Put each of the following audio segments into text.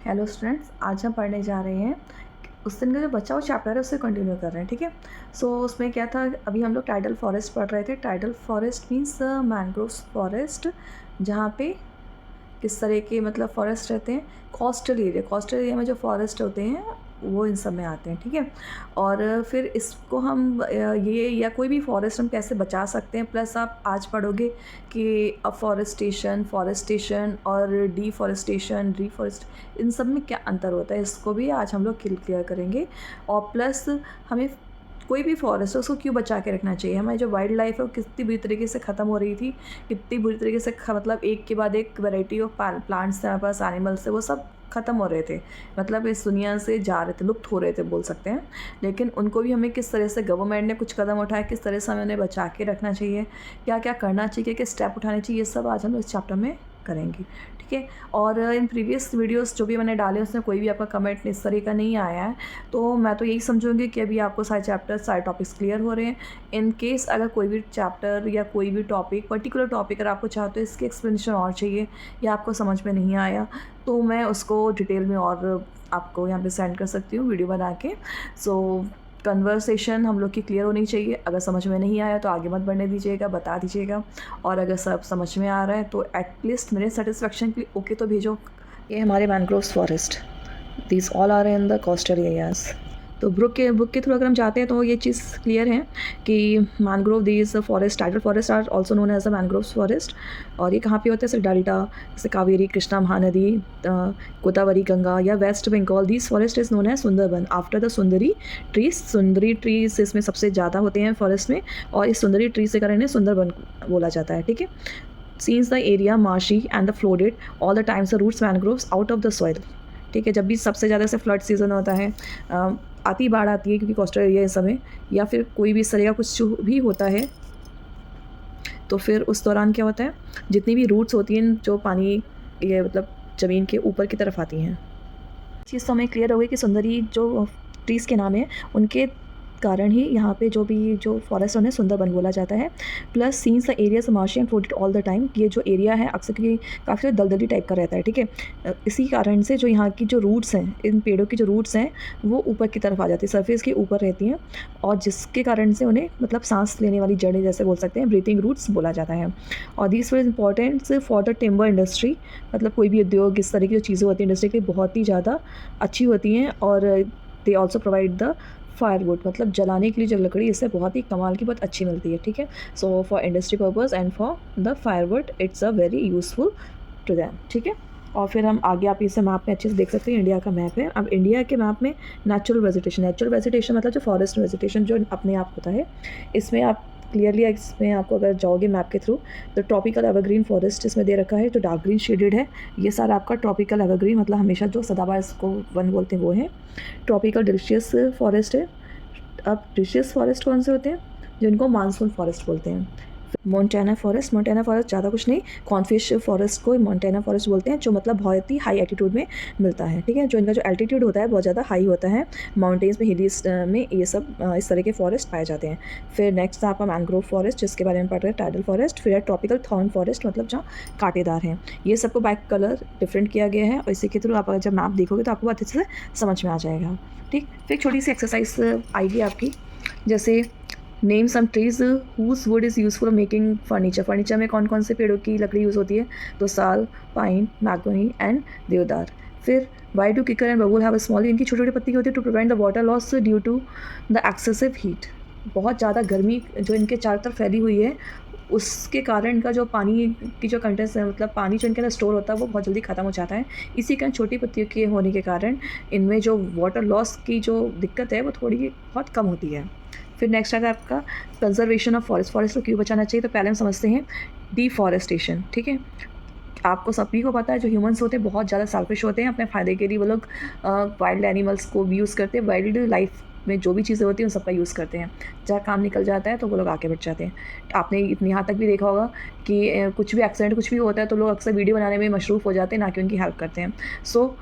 Hello students, आज हम पढ़ने जा रहे हैं। उस दिन का जो बचा हुआ चैप्टर है उससे कंटिन्यू कर रहे हैं, ठीक है। उसमें क्या था, अभी हम लोग टाइडल फॉरेस्ट पढ़ रहे थे। Tidal forest means mangrove forest, जहाँ पे किस तरह के मतलब फॉरेस्ट रहते हैं। कोस्टल एरिया में जो फॉरेस्ट होते हैं वो इन सब में आते हैं, ठीक है। और फिर इसको हम ये या कोई भी फॉरेस्ट हम कैसे बचा सकते हैं, प्लस आप आज पढ़ोगे कि फॉरेस्टेशन और रिफॉरेस्ट इन सब में क्या अंतर होता है, इसको भी आज हम लोग क्लियर करेंगे। और प्लस हमें कोई भी फॉरेस्ट है उसको क्यों बचा के रखना चाहिए। हमारी जो वाइल्ड लाइफ है वो कितनी बुरी तरीके से ख़त्म हो रही थी, कितनी बुरी तरीके से मतलब एक के बाद एक वैरायटी ऑफ प्लांट्स थे हमारे पास, एनिमल्स थे, वो सब ख़त्म हो रहे थे, मतलब इस दुनिया से जा रहे थे, लुप्त हो रहे थे बोल सकते हैं। लेकिन उनको भी हमें किस तरह से गवर्नमेंट ने कुछ कदम उठाए, किस तरह से हमें उन्हें बचा के रखना चाहिए, क्या क्या करना चाहिए, क्या स्टेप उठाने चाहिए, ये सब आज हम इस चैप्टर में करेंगे, ठीक है। और इन प्रीवियस वीडियोस जो भी मैंने डाले उसमें कोई भी आपका कमेंट इस तरह का नहीं आया है, तो मैं तो यही समझूंगी कि अभी आपको सारे चैप्टर सारे टॉपिक्स क्लियर हो रहे हैं। इन केस अगर कोई भी चैप्टर या कोई भी टॉपिक पर्टिकुलर टॉपिक अगर आपको चाहते हो इसकी एक्सप्लेनेशन और चाहिए या आपको समझ में नहीं आया, तो मैं उसको डिटेल में और आपको यहाँ पे सेंड कर सकती हूँ वीडियो बना के। कन्वर्सेशन हम लोग की क्लियर होनी चाहिए। अगर समझ में नहीं आया तो आगे मत बढ़ने दीजिएगा, बता दीजिएगा। और अगर सब समझ में आ रहा है तो एटलीस्ट मेरे सेटिस्फेक्शन के लिए ओके तो भेजो। ये हमारे mangroves forest, these all are in the coastal areas. तो बुक के थ्रू अगर हम जाते हैं तो ये चीज़ क्लियर है कि mangrove these forest, tidal forest are also known as the mangroves forest. और ये कहाँ पे होते हैं, जैसे डेल्टा, जैसे कावेरी, कृष्णा महानदी, गोदावरी, गंगा या West Bengal. These forest is known as Sundarban after the sundari trees इसमें सबसे ज़्यादा होते हैं फॉरेस्ट में, और इस सुंदरी ट्रीज के कारण इन्हें सुंदरबन बोला जाता है, ठीक है। Since the area marshy and the flooded all the times the roots mangroves out of the soil, ठीक है। जब भी सबसे ज़्यादा से फ्लड सीज़न होता है, आती बाढ़ आती है क्योंकि कोस्टल एरिया इस समय, या फिर कोई भी इस तरह का कुछ भी होता है, तो फिर उस दौरान क्या होता है, जितनी भी रूट्स होती हैं जो पानी ये मतलब ज़मीन के ऊपर की तरफ आती हैं। चीज़ तो हमें क्लियर हो गई कि सुंदरी जो ट्रीज़ के नाम है उनके कारण ही यहाँ पे जो फॉरेस्ट उन्हें सुंदरबन बोला जाता है। Plus since the areas marshy and flooded all the time, ये जो एरिया है अक्सर ये काफ़ी दलदली टाइप का रहता है, ठीक है। इसी कारण से जो यहाँ की जो रूट्स हैं, इन पेड़ों की जो रूट्स हैं वो ऊपर की तरफ आ जाती है, सरफेस के ऊपर रहती हैं, और जिसके कारण से उन्हें मतलब सांस लेने वाली जड़ें जैसे बोल सकते हैं, ब्रीथिंग रूट्स बोला जाता है। और this were important for the timber industry, मतलब कोई भी उद्योग, इस तरह की जो चीज़ें होती हैं इंडस्ट्री के लिए बहुत ही ज़्यादा अच्छी होती हैं। और they also provide the firewood, मतलब जलाने के लिए जो लकड़ी इससे बहुत ही कमाल की बहुत अच्छी मिलती है, ठीक है। So for industry purpose and for the firewood it's a very useful to them, ठीक है। और फिर हम आगे आप इसे मैप में अच्छे से देख सकते हैं, इंडिया का मैप है। अब इंडिया के मैप में नेचुरल वेजिटेशन मतलब जो फॉरेस्ट वेजिटेशन जो अपने आप होता है, इसमें आप क्लियरली, इसमें आपको अगर जाओगे मैप के थ्रू तो ट्रॉपिकल एवरग्रीन फॉरेस्ट इसमें दे रखा है, जो डार्क ग्रीन शेडेड है ये सारा आपका ट्रॉपिकल एवरग्रीन, मतलब हमेशा जो सदाबहार इसको वन बोलते हैं वो है। ट्रॉपिकल डिसिशियस फॉरेस्ट है। अब डिसिशियस फॉरेस्ट कौन से होते हैं, जिनको मानसून फॉरेस्ट बोलते हैं। मोंटाना फॉरेस्ट ज़्यादा कुछ नहीं, कॉर्नफिश फॉरेस्ट को मोंटाना फॉरेस्ट बोलते हैं, जो मतलब बहुत ही हाई एल्टीट्यूड में मिलता है, ठीक है। जो इनका जो एल्टीट्यूड होता है बहुत ज़्यादा हाई होता है, माउंटेन्स में, हिलीज में ये सब इस तरह के फॉरेस्ट पाए जाते हैं। फिर नेक्स्ट था आपका मैंग्रोव फॉरेस्ट, जिसके बारे में पढ़ रहे हैं, टाइडल फॉरेस्ट। फिर है ट्रॉपिकल थॉर्न फॉरेस्ट, मतलब जहाँ कांटेदार हैं। ये सबको बाय कलर डिफरेंट किया गया है, और इसी के थ्रू आप जब मैप देखोगे तो आपको अच्छे से समझ में आ जाएगा, ठीक। फिर एक छोटी सी एक्सरसाइज आएगी आपकी, जैसे name some trees whose wood is useful making furniture में कौन कौन से पेड़ों की लकड़ी यूज़ होती है, तो साल, पाइन, मैगोनी एंड देवदार। फिर why do kikar and babool have a small, इनकी छोटी छोटी पत्ती होती है to prevent the water loss due to the excessive heat. बहुत ज़्यादा गर्मी जो इनके चारों तरफ फैली हुई है उसके कारण का जो पानी की जो कंटेंट्स है, मतलब पानी जो इनके अंदर स्टोर होता है वो बहुत जल्दी ख़त्म हो जाता है। इसी कारण छोटी पत्तियों के होने के कारण इनमें जो वाटर लॉस की जो दिक्कत है वो थोड़ी बहुत कम होती है। फिर नेक्स्ट आता है आपका कंजर्वेशन ऑफ फॉरेस्ट को क्यों बचाना चाहिए, तो पहले हम समझते हैं डिफॉरेस्टेशन, ठीक है। आपको सभी को पता है जो ह्यूमंस होते हैं बहुत ज़्यादा सेल्फिश होते हैं, अपने फ़ायदे के लिए वो लोग वाइल्ड एनिमल्स को भी यूज़ करते हैं, वाइल्ड लाइफ में जो भी चीज़ें होती हैं उन सबका यूज़ करते हैं। जहाँ काम निकल जाता है तो वो लोग आके बढ़ जाते हैं। आपने इतनी यहाँ तक भी देखा होगा कि कुछ भी एक्सीडेंट कुछ भी होता है तो लोग अक्सर वीडियो बनाने में मशरूफ़ हो जाते हैं, ना कि उनकी हेल्प करते हैं। सो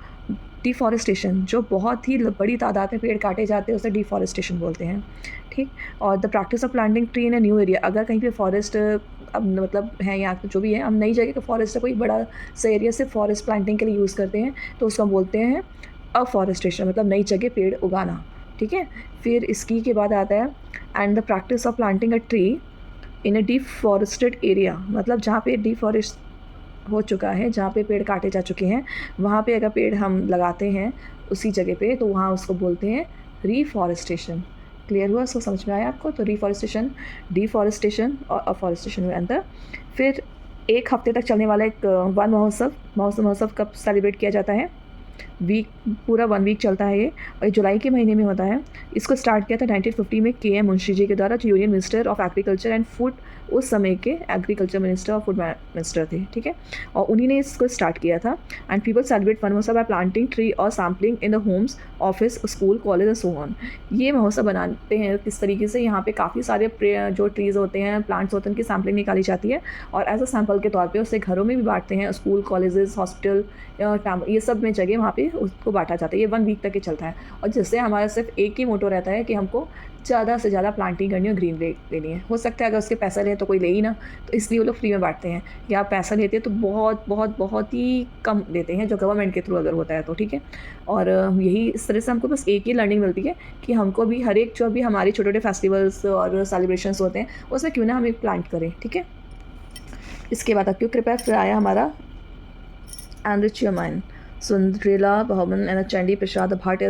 डिफॉरेस्टेशन, जो बहुत ही बड़ी तादाद में पेड़ काटे जाते हैं उसे डिफॉरेस्टेशन बोलते हैं, ठीक। और the practice of planting tree in a new area, अगर कहीं पे फॉरेस्ट अब मतलब है यहाँ जो भी है, हम नई जगह का फॉरेस्ट है, कोई बड़ा सा एरिया सिर्फ फॉरेस्ट प्लांटिंग के लिए यूज़ करते हैं, तो उसको हम बोलते हैं अफॉरेस्टेशन, मतलब नई जगह पेड़ उगाना, ठीक है। फिर इसकी के बाद आता है and the practice of planting a tree in a deforested area, मतलब जहाँ पे डिफॉरेस्ट हो चुका है, जहाँ पे पेड़ काटे जा चुके हैं, वहाँ पे अगर पेड़ हम लगाते हैं उसी जगह पे, तो वहाँ उसको बोलते हैं रीफॉरेस्टेशन। क्लियर हुआ? उसको समझ में आया आपको? तो रीफॉरेस्टेशन, डिफॉरेस्टेशन और अफॉरेस्टेशन में अंतर। फिर 1 हफ्ते तक चलने वाला एक वन महोत्सव कब सेलिब्रेट किया जाता है? वीक, पूरा 1 वीक चलता है ये, और ये जुलाई के महीने में होता है। इसको स्टार्ट किया था 1950 में के.एम. मुंशी जी के द्वारा, जो union minister of agriculture and food उस समय के एग्रीकल्चर मिनिस्टर और फूड मिनिस्टर थे, ठीक है। और उन्हीं ने इसको स्टार्ट किया था। एंड पीपल सेलिब्रेट वन महोत्सव बाय प्लांटिंग ट्री और sampling in the homes, office, school, college and so on. ये महोत्सव बनाते हैं किस तरीके से, यहाँ पे काफ़ी सारे जो ट्रीज़ होते हैं, प्लांट्स होते हैं, उनकी सैम्पलिंग निकाली जाती है और एज अ सैम्पल के तौर पे उसे घरों में भी बांटते हैं, स्कूल, कॉलेजेस, हॉस्पिटल, ये सब में जगह वहाँ पे उसको बांटा जाता है। ये 1 वीक तक ही चलता है, और जिससे हमारा सिर्फ एक ही मोटो रहता है कि हमको ज़्यादा से ज़्यादा प्लांटिंग करनी और ग्रीन लेनी है। हो सकता है अगर उसके पैसा लें तो कोई ले ही ना, तो इसलिए वो लोग फ्री में बांटते हैं, या पैसा लेते हैं तो बहुत बहुत बहुत ही कम देते हैं, जो गवर्नमेंट के थ्रू अगर होता है तो, ठीक है। और यही इस तरह से हमको बस एक ही लर्निंग मिलती है कि हमको भी हर एक जो भी हमारे छोटे छोटे फेस्टिवल्स और सेलिब्रेशंस होते हैं उसमें क्यों ना हम एक प्लांट करें, ठीक है। इसके बाद क्यों कृपया फिर आया हमारा enrich your mind. सुंदरेला भवन and Chandi Prasad Bhatt,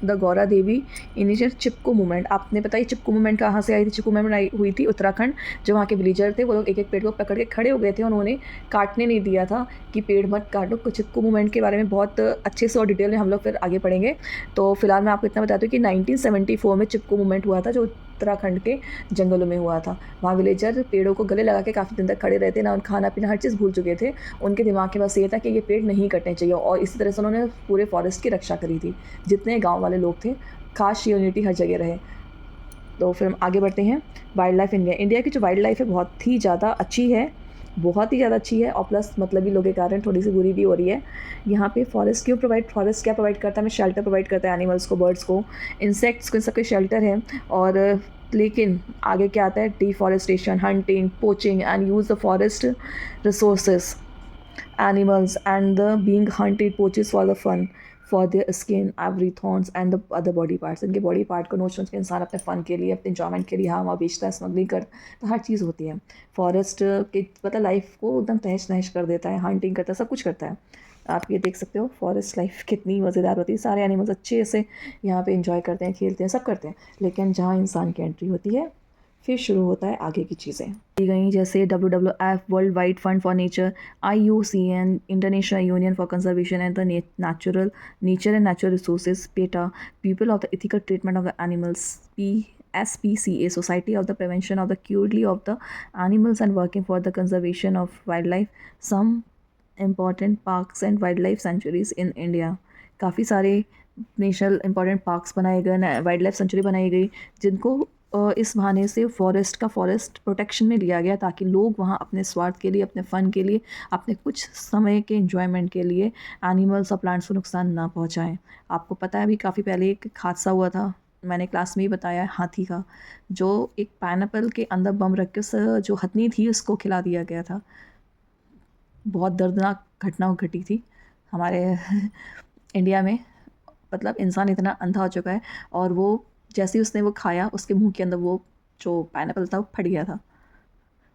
the Gaura Devi initiate Chipko movement. आपने पता ही चिपको मूवमेंट कहाँ से आई थी? चिपको मूवमेंट आई हुई थी उत्तराखंड। जो वहाँ के विलेजर थे वो लोग एक एक पेड़ को पकड़ के खड़े हो गए थे, उन्होंने काटने नहीं दिया था कि पेड़ मत काटो। तो चिपको मूवमेंट के बारे में बहुत अच्छे से और डिटेल में हम लोग फिर आगे पढ़ेंगे। तो फिलहाल मैं आपको इतना बताती हूँ कि 1974 में चिपको मूवमेंट हुआ था, जो उत्तराखंड के जंगलों में हुआ था। वहाँ विलेजर पेड़ों को गले लगा के काफ़ी दिन तक खड़े रहते, ना खाना पीना हर चीज़ भूल चुके थे। उनके दिमाग के पास ये था कि ये पेड़ नहीं कटने चाहिए, और इसी तरह से उन्होंने पूरे फॉरेस्ट की रक्षा करी थी। जितने गांव वाले लोग थे, खास यूनिटी हर जगह रहे। तो फिर हम आगे बढ़ते हैं। वाइल्ड लाइफ इंडिया की जो वाइल्ड लाइफ है बहुत ही ज़्यादा अच्छी है, बहुत ही ज़्यादा अच्छी है, और प्लस मतलबी लोगों के कारण थोड़ी सी बुरी भी हो रही है। यहाँ पे फॉरेस्ट क्या प्रोवाइड करता है? हमें शेल्टर प्रोवाइड करता है, एनिमल्स को, बर्ड्स को, इंसेक्ट्स को, इन सबके शेल्टर है। और लेकिन आगे क्या आता है? Deforestation, hunting, poaching and use the forest resources, animals and the being hunted poaches for the fun, for their skin, every thorns and the other body parts। इनके बॉडी पार्ट को नोच के इंसान अपने फ़न के लिए, अपने इंजॉयमेंट के लिए हाँ वहाँ बेचता है, स्मगलिंग कर, तो हर चीज़ होती है। फॉरेस्ट के मतलब लाइफ को एकदम तहस नहस कर देता है, हंटिंग करता है, सब कुछ करता है। आप ये देख सकते हो फॉरेस्ट लाइफ कितनी मज़ेदार होती है। सारे एनिमल्स अच्छे से यहाँ पे इंजॉय करते हैं, खेलते हैं, सब करते हैं। लेकिन जहाँ इंसान की एंट्री होती है फिर शुरू होता है आगे की चीज़ें। दी गई जैसे WWF world wide fund for nature, IUCN international union for conservation and the nature and natural resources, PETA people of the ethical treatment of the animals, SPCA society of the prevention of the cruelly of the animals and working for the conservation of wild life, some important parks and wild life sanctuaries in India. काफ़ी सारे national important parks बनाए गए, wild life sanctuary बनाई गई, जिनको इस बहाने से फॉरेस्ट प्रोटेक्शन में लिया गया, ताकि लोग वहाँ अपने स्वार्थ के लिए, अपने फ़न के लिए, अपने कुछ समय के एंजॉयमेंट के लिए एनिमल्स और प्लांट्स को नुकसान ना पहुँचाएं। आपको पता है अभी काफ़ी पहले एक हादसा हुआ था, मैंने क्लास में ही बताया है, हाथी का, जो एक पाइनएप्पल के अंदर बम रख के उस जो हथनी थी उसको खिला दिया गया था। बहुत दर्दनाक घटना घटी थी हमारे इंडिया में। मतलब इंसान इतना अंधा हो चुका है, और वो जैसे ही उसने वो खाया, उसके मुंह के अंदर वो जो पाइनएप्पल था वो फट गया था,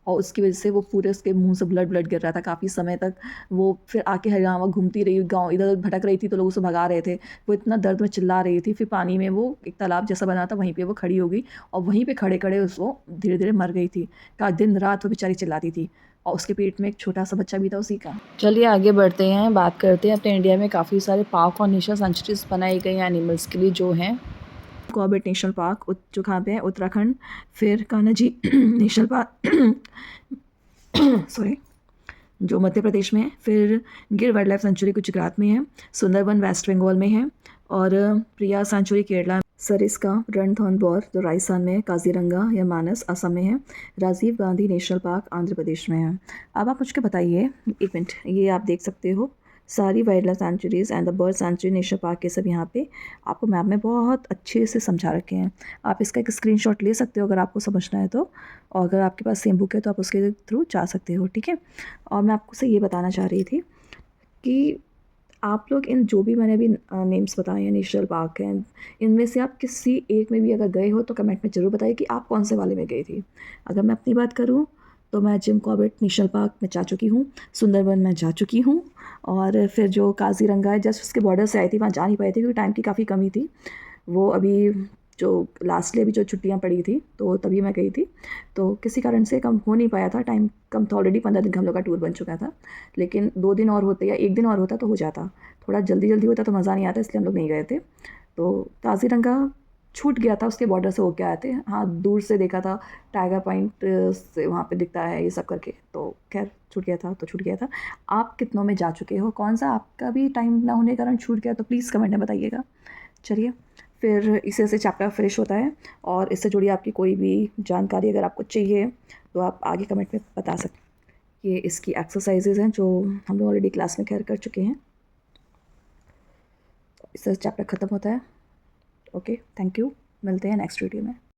और उसकी वजह से वो पूरे उसके मुंह से ब्लड गिर रहा था काफ़ी समय तक। वो फिर आके हरियाणा घूमती रही, गांव इधर उधर भटक रही थी, तो लोग उसे भगा रहे थे। वो इतना दर्द में चिल्ला रही थी। फिर पानी में वो एक तालाब जैसा बना था, वहीं पे वो खड़ी हो गई, और वहीं पे खड़े खड़े उसको धीरे धीरे मर गई थी। का दिन रात वो बेचारी चिल्लाती थी, और उसके पेट में एक छोटा सा बच्चा भी था उसी का। चलिए आगे बढ़ते हैं, बात करते हैं अपने इंडिया में काफ़ी सारे पार्क और नेशनल सेंचुरीज बनाई गई हैं एनिमल्स के लिए, जो हैं कॉर्बेट नेशनल पार्क, जो कहाँ पे है? उत्तराखंड। फिर कान्हा नेशनल पार्क सॉरी, जो मध्य प्रदेश में है। फिर गिर वाइल्ड लाइफ सेंचुरी गुजरात में है। सुंदरबन वेस्ट बंगाल में है। और प्रिया सेंचुरी केरला, सरिस्का रणथंबोर जो राजस्थान में है। काजीरंगा या मानस असम में है। राजीव गांधी नेशनल पार्क आंध्र प्रदेश में है। अब आप मुझको बताइए, एक मिनट, ये आप देख सकते हो सारी wild life centuries and the bird sanctuary national park ये सब यहाँ पे आपको मैप में बहुत अच्छे से समझा रखे हैं। आप इसका एक स्क्रीनशॉट ले सकते हो अगर आपको समझना है तो, और अगर आपके पास सेम बुक है तो आप उसके थ्रू जा सकते हो, ठीक है। और मैं आपको से ये बताना चाह रही थी कि आप लोग इन जो भी मैंने अभी नेम्स बताए हैं नेशनल पार्क हैं, इनमें से आप किसी एक में भी अगर गए हो तो कमेंट में ज़रूर बताइए कि आप कौन से वाले में गई थी। अगर मैं अपनी बात करूँ तो मैं जिम कॉर्बेट नेशनल पार्क में जा चुकी हूँ, सुंदरबन में जा चुकी हूँ, और फिर जो काज़ीरंगा है जस्ट उसके बॉर्डर से आई थी, वहाँ जा नहीं पाई थी क्योंकि टाइम की काफ़ी कमी थी। वो अभी जो लास्टली अभी जो छुट्टियाँ पड़ी थी तो तभी मैं गई थी, तो किसी कारण से कम हो नहीं पाया था, टाइम कम था, ऑलरेडी 15 दिन का हम लोग का टूर बन चुका था। लेकिन 2 दिन और होते या 1 दिन और होता तो हो जाता, थोड़ा जल्दी जल्दी होता तो मज़ा नहीं आता, इसलिए हम लोग नहीं गए थे। तो काज़ीरंगा छूट गया था, उसके बॉर्डर से होके आए थे। हाँ, दूर से देखा था, टाइगर पॉइंट से वहाँ पे दिखता है ये सब करके, तो खैर छूट गया था तो छूट गया था। आप कितनों में जा चुके हो, कौन सा आपका भी टाइम ना होने के कारण छूट गया तो प्लीज़ कमेंट में बताइएगा। चलिए, फिर इसी से चैप्टर फिनिश होता है, और इससे जुड़ी आपकी कोई भी जानकारी अगर आपको चाहिए तो आप आगे कमेंट में बता सकते। ये इसकी एक्सरसाइजेज हैं जो हम लोग ऑलरेडी क्लास में खैर कर चुके हैं। इससे चैप्टर ख़त्म होता है। ओके, थैंक यू, मिलते हैं नेक्स्ट वीडियो में।